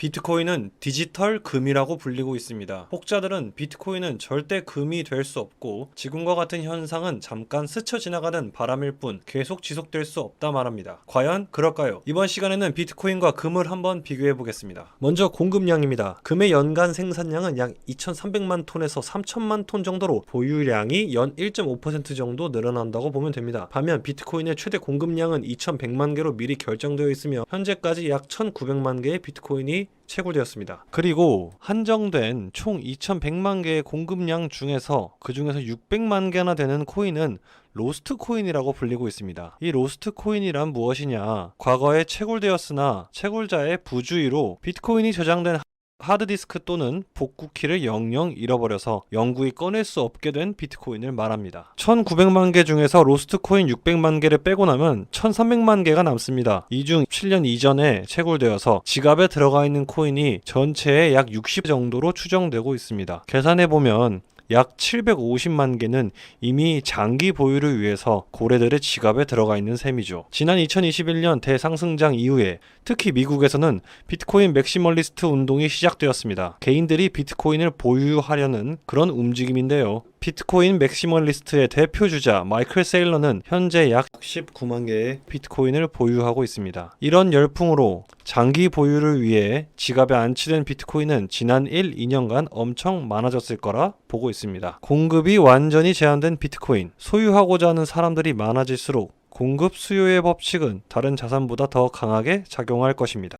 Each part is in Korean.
비트코인은 디지털 금이라고 불리고 있습니다. 혹자들은 비트코인은 절대 금이 될 수 없고 지금과 같은 현상은 잠깐 스쳐 지나가는 바람일 뿐 계속 지속될 수 없다 말합니다. 과연 그럴까요? 이번 시간에는 비트코인과 금을 한번 비교해 보겠습니다. 먼저 공급량입니다. 금의 연간 생산량은 약 2,300만 톤에서 3,000만 톤 정도로 보유량이 연 1.5% 정도 늘어난다고 보면 됩니다. 반면 비트코인의 최대 공급량은 2,100만 개로 미리 결정되어 있으며 현재까지 약 1,900만 개의 비트코인이 채굴되었습니다. 그리고 한정된 총 2,100만 개의 공급량 중에서 그 중에서 600만 개나 되는 코인은 로스트 코인이라고 불리고 있습니다. 이 로스트 코인이란 무엇이냐? 과거에 채굴되었으나 채굴자의 부주의로 비트코인이 저장된 하드디스크 또는 복구키를 영영 잃어버려서 영구히 꺼낼 수 없게 된 비트코인을 말합니다. 1900만 개 중에서 로스트 코인 600만 개를 빼고 나면 1300만 개가 남습니다. 이 중 7년 이전에 채굴되어서 지갑에 들어가 있는 코인이 전체의 약 60 정도로 추정되고 있습니다. 계산해보면 약 750만 개는 이미 장기 보유를 위해서 고래들의 지갑에 들어가 있는 셈이죠. 지난 2021년 대상승장 이후에 특히 미국에서는 비트코인 맥시멀리스트 운동이 시작되었습니다. 개인들이 비트코인을 보유하려는 그런 움직임인데요. 비트코인 맥시멀리스트의 대표 주자 마이클 세일러는 현재 약 19만 개의 비트코인을 보유하고 있습니다. 이런 열풍으로 장기 보유를 위해 지갑에 안치된 비트코인은 지난 1, 2년간 엄청 많아졌을 거라 보고 있습니다. 공급이 완전히 제한된 비트코인, 소유하고자 하는 사람들이 많아질수록 공급 수요의 법칙은 다른 자산보다 더 강하게 작용할 것입니다.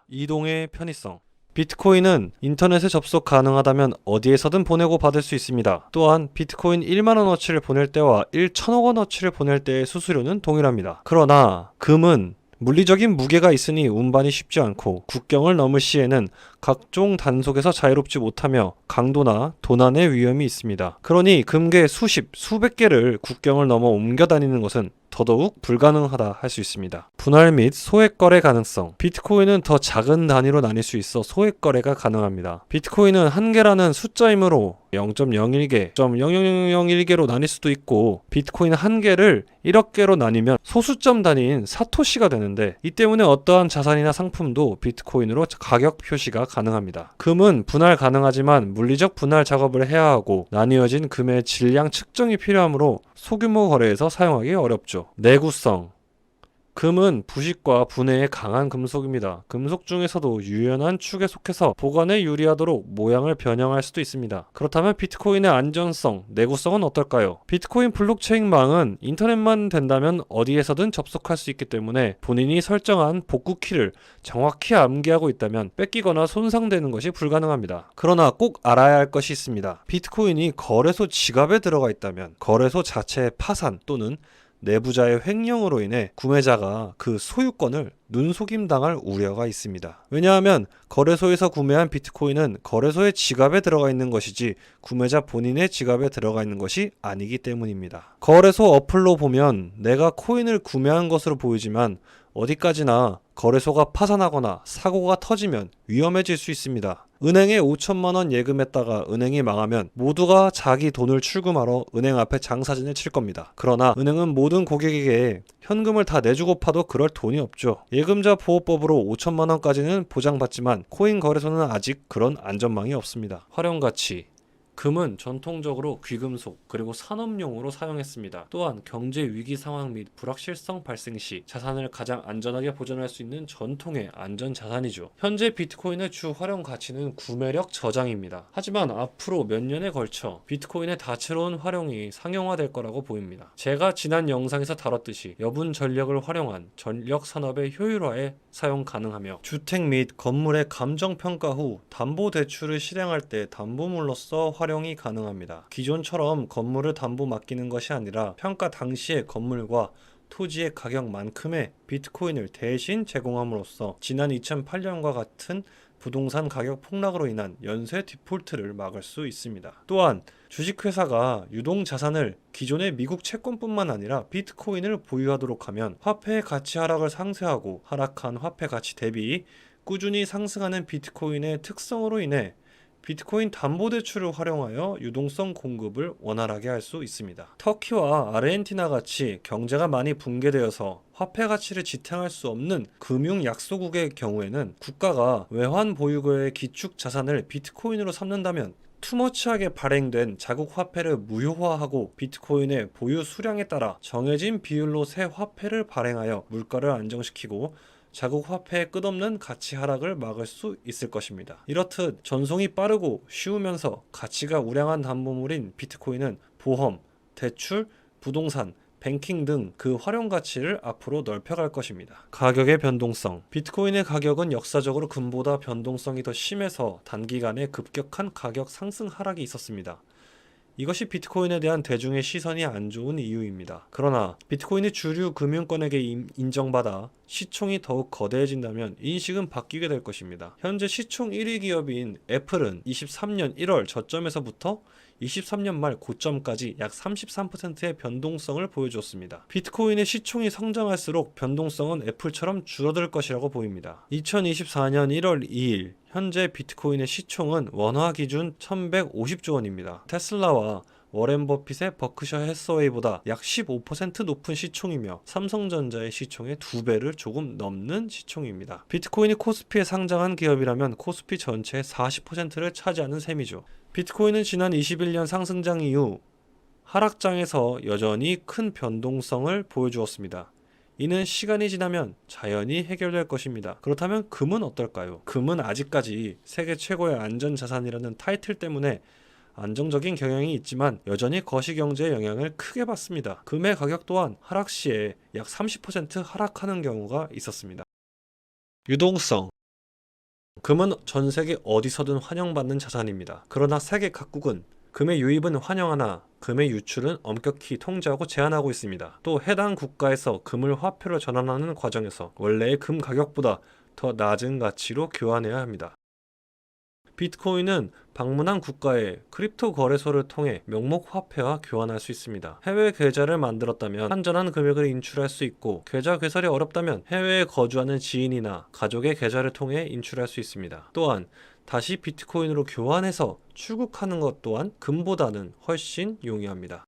이동의 편의성. 비트코인은 인터넷에 접속 가능하다면 어디에서든 보내고 받을 수 있습니다. 또한 비트코인 1만원어치를 보낼 때와 1천억원어치를 보낼 때의 수수료는 동일합니다. 그러나 금은 물리적인 무게가 있으니 운반이 쉽지 않고 국경을 넘을 시에는 각종 단속에서 자유롭지 못하며 강도나 도난의 위험이 있습니다. 그러니 금괴 수십, 수백 개를 국경을 넘어 옮겨 다니는 것은 더더욱 불가능하다 할 수 있습니다. 분할 및 소액 거래 가능성. 비트코인은 더 작은 단위로 나뉠 수 있어 소액 거래가 가능합니다. 비트코인은 한 개라는 숫자이므로 0.01개, 0.00001개로 나뉠 수도 있고 비트코인 한 개를 1억 개로 나뉘면 소수점 단위인 사토시가 되는데 이 때문에 어떠한 자산이나 상품도 비트코인으로 가격 표시가 가능합니다. 금은 분할 가능하지만 물리적 분할 작업을 해야 하고 나뉘어진 금의 질량 측정이 필요하므로 소규모 거래에서 사용하기 어렵죠. 내구성. 금은 부식과 분해에 강한 금속입니다. 금속 중에서도 유연한 축에 속해서 보관에 유리하도록 모양을 변형할 수도 있습니다. 그렇다면 비트코인의 안전성, 내구성은 어떨까요? 비트코인 블록체인망은 인터넷만 된다면 어디에서든 접속할 수 있기 때문에 본인이 설정한 복구키를 정확히 암기하고 있다면 뺏기거나 손상되는 것이 불가능합니다. 그러나 꼭 알아야 할 것이 있습니다. 비트코인이 거래소 지갑에 들어가 있다면 거래소 자체의 파산 또는 내부자의 횡령으로 인해 구매자가 그 소유권을 눈속임당할 우려가 있습니다. 왜냐하면 거래소에서 구매한 비트코인은 거래소의 지갑에 들어가 있는 것이지 구매자 본인의 지갑에 들어가 있는 것이 아니기 때문입니다. 거래소 어플로 보면 내가 코인을 구매한 것으로 보이지만 어디까지나 거래소가 파산하거나 사고가 터지면 위험해질 수 있습니다. 은행에 5천만 원 예금했다가 은행이 망하면 모두가 자기 돈을 출금하러 은행 앞에 장사진을 칠 겁니다. 그러나 은행은 모든 고객에게 현금을 다 내주고 파도 그럴 돈이 없죠. 예금자 보호법으로 5천만 원까지는 보장받지만 코인 거래소는 아직 그런 안전망이 없습니다. 활용가치. 금은 전통적으로 귀금속 그리고 산업용으로 사용했습니다. 또한 경제 위기 상황 및 불확실성 발생 시 자산을 가장 안전하게 보존할 수 있는 전통의 안전 자산이죠. 현재 비트코인의 주 활용 가치는 구매력 저장입니다. 하지만 앞으로 몇 년에 걸쳐 비트코인의 다채로운 활용이 상용화될 거라고 보입니다. 제가 지난 영상에서 다뤘듯이 여분 전력을 활용한 전력 산업의 효율화에 사용 가능하며 주택 및 건물의 감정 평가 후 담보 대출을 실행할 때 담보물로서 활용이 가능합니다. 기존처럼 건물을 담보 맡기는 것이 아니라 평가 당시의 건물과 토지의 가격만큼의 비트코인을 대신 제공함으로써 지난 2008년과 같은 부동산 가격 폭락으로 인한 연쇄 디폴트를 막을 수 있습니다. 또한 주식회사가 유동자산을 기존의 미국 채권뿐만 아니라 비트코인을 보유하도록 하면 화폐의 가치 하락을 상쇄하고 하락한 화폐 가치 대비 꾸준히 상승하는 비트코인의 특성으로 인해 비트코인 담보대출을 활용하여 유동성 공급을 원활하게 할 수 있습니다. 터키와 아르헨티나 같이 경제가 많이 붕괴되어서 화폐 가치를 지탱할 수 없는 금융 약소국의 경우에는 국가가 외환 보유고의 기축 자산을 비트코인으로 삼는다면 투머치하게 발행된 자국 화폐를 무효화하고 비트코인의 보유 수량에 따라 정해진 비율로 새 화폐를 발행하여 물가를 안정시키고 자국 화폐의 끝없는 가치 하락을 막을 수 있을 것입니다. 이렇듯 전송이 빠르고 쉬우면서 가치가 우량한 담보물인 비트코인은 보험, 대출, 부동산, 뱅킹 등 그 활용 가치를 앞으로 넓혀갈 것입니다. 가격의 변동성. 비트코인의 가격은 역사적으로 금보다 변동성이 더 심해서 단기간에 급격한 가격 상승 하락이 있었습니다. 이것이 비트코인에 대한 대중의 시선이 안 좋은 이유입니다. 그러나 비트코인이 주류 금융권에게 인정받아 시총이 더욱 거대해진다면 인식은 바뀌게 될 것입니다. 현재 시총 1위 기업인 애플은 23년 1월 저점에서부터 23년 말 고점까지 약 33%의 변동성을 보여주었습니다. 비트코인의 시총이 성장할수록 변동성은 애플처럼 줄어들 것이라고 보입니다. 2024년 1월 2일 현재 비트코인의 시총은 원화 기준 1150조 원입니다. 테슬라와 워렌 버핏의 버크셔 해서웨이보다 약 15% 높은 시총이며 삼성전자의 시총의 2배를 조금 넘는 시총입니다. 비트코인이 코스피에 상장한 기업이라면 코스피 전체의 40%를 차지하는 셈이죠. 비트코인은 지난 21년 상승장 이후 하락장에서 여전히 큰 변동성을 보여주었습니다. 이는 시간이 지나면 자연히 해결될 것입니다. 그렇다면 금은 어떨까요? 금은 아직까지 세계 최고의 안전자산이라는 타이틀 때문에 안정적인 경향이 있지만 여전히 거시경제에 영향을 크게 받습니다. 금의 가격 또한 하락 시에 약 30% 하락하는 경우가 있었습니다. 유동성. 금은 전 세계 어디서든 환영받는 자산입니다. 그러나 세계 각국은 금의 유입은 환영하나 금의 유출은 엄격히 통제하고 제한하고 있습니다. 또 해당 국가에서 금을 화폐로 전환하는 과정에서 원래의 금 가격보다 더 낮은 가치로 교환해야 합니다. 비트코인은 방문한 국가의 크립토 거래소를 통해 명목 화폐와 교환할 수 있습니다. 해외 계좌를 만들었다면 한전한 금액을 인출할 수 있고 계좌 개설이 어렵다면 해외에 거주하는 지인이나 가족의 계좌를 통해 인출할 수 있습니다. 또한 다시 비트코인으로 교환해서 출국하는 것 또한 금보다는 훨씬 용이합니다.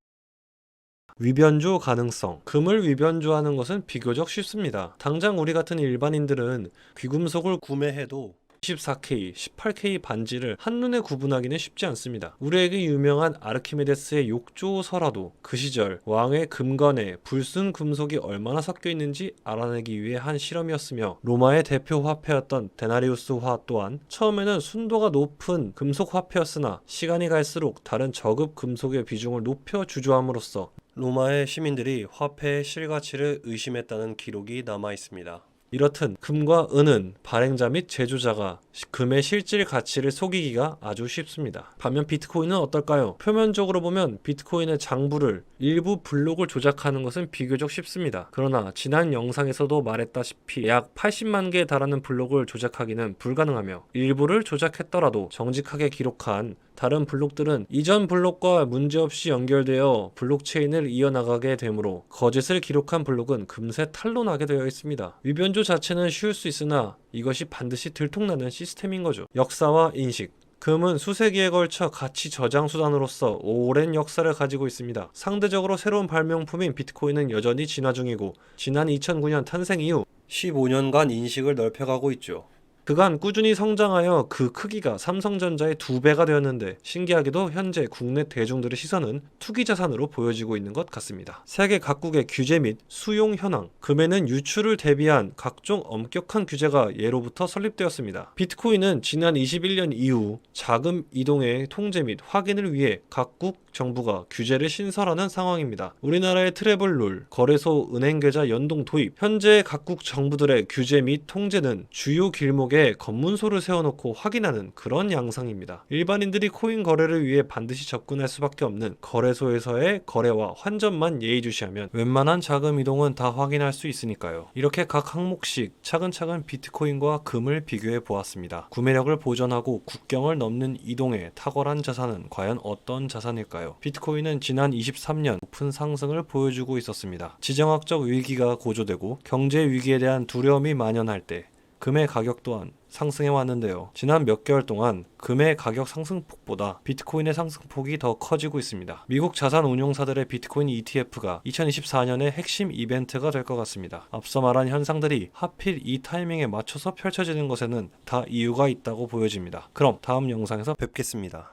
위변조 가능성. 금을 위변조하는 것은 비교적 쉽습니다. 당장 우리 같은 일반인들은 귀금속을 구매해도 24K, 18K 반지를 한눈에 구분하기는 쉽지 않습니다. 우리에게 유명한 아르키메데스의 욕조서라도 그 시절 왕의 금관에 불순 금속이 얼마나 섞여 있는지 알아내기 위해 한 실험이었으며 로마의 대표 화폐였던 데나리우스화 또한 처음에는 순도가 높은 금속 화폐였으나 시간이 갈수록 다른 저급 금속의 비중을 높여 주조함으로써 로마의 시민들이 화폐의 실가치를 의심했다는 기록이 남아 있습니다. 이렇듯 금과 은은 발행자 및 제조자가 금의 실질 가치를 속이기가 아주 쉽습니다. 반면 비트코인은 어떨까요? 표면적으로 보면 비트코인의 장부를 일부 블록을 조작하는 것은 비교적 쉽습니다. 그러나 지난 영상에서도 말했다시피 약 80만 개에 달하는 블록을 조작하기는 불가능하며 일부를 조작했더라도 정직하게 기록한 다른 블록들은 이전 블록과 문제없이 연결되어 블록체인을 이어나가게 되므로 거짓을 기록한 블록은 금세 탄로나게 되어 있습니다. 위변조 자체는 쉬울 수 있으나 이것이 반드시 들통나는 시스템인 거죠. 역사와 인식. 금은 수세기에 걸쳐 가치 저장 수단으로서 오랜 역사를 가지고 있습니다. 상대적으로 새로운 발명품인 비트코인은 여전히 진화 중이고 지난 2009년 탄생 이후 15년간 인식을 넓혀가고 있죠. 그간 꾸준히 성장하여 그 크기가 삼성전자의 2배가 되었는데 신기하게도 현재 국내 대중들의 시선은 투기 자산으로 보여지고 있는 것 같습니다. 세계 각국의 규제 및 수용 현황, 금에는 유출을 대비한 각종 엄격한 규제가 예로부터 설립되었습니다. 비트코인은 지난 21년 이후 자금 이동의 통제 및 확인을 위해 각국 정부가 규제를 신설하는 상황입니다. 우리나라의 트래블룰, 거래소 은행계좌 연동 도입, 현재 각국 정부들의 규제 및 통제는 주요 길목에 검문소를 세워놓고 확인하는 그런 양상입니다. 일반인들이 코인 거래를 위해 반드시 접근할 수밖에 없는 거래소에서의 거래와 환전만 예의주시하면 웬만한 자금 이동은 다 확인할 수 있으니까요. 이렇게 각 항목씩 차근차근 비트코인과 금을 비교해 보았습니다. 구매력을 보존하고 국경을 넘는 이동에 탁월한 자산은 과연 어떤 자산일까요? 비트코인은 지난 23년 높은 상승을 보여주고 있었습니다. 지정학적 위기가 고조되고 경제 위기에 대한 두려움이 만연할 때 금의 가격 또한 상승해 왔는데요. 지난 몇 개월 동안 금의 가격 상승폭보다 비트코인의 상승폭이 더 커지고 있습니다. 미국 자산 운용사들의 비트코인 ETF가 2024년의 핵심 이벤트가 될 것 같습니다. 앞서 말한 현상들이 하필 이 타이밍에 맞춰서 펼쳐지는 것에는 다 이유가 있다고 보여집니다. 그럼 다음 영상에서 뵙겠습니다.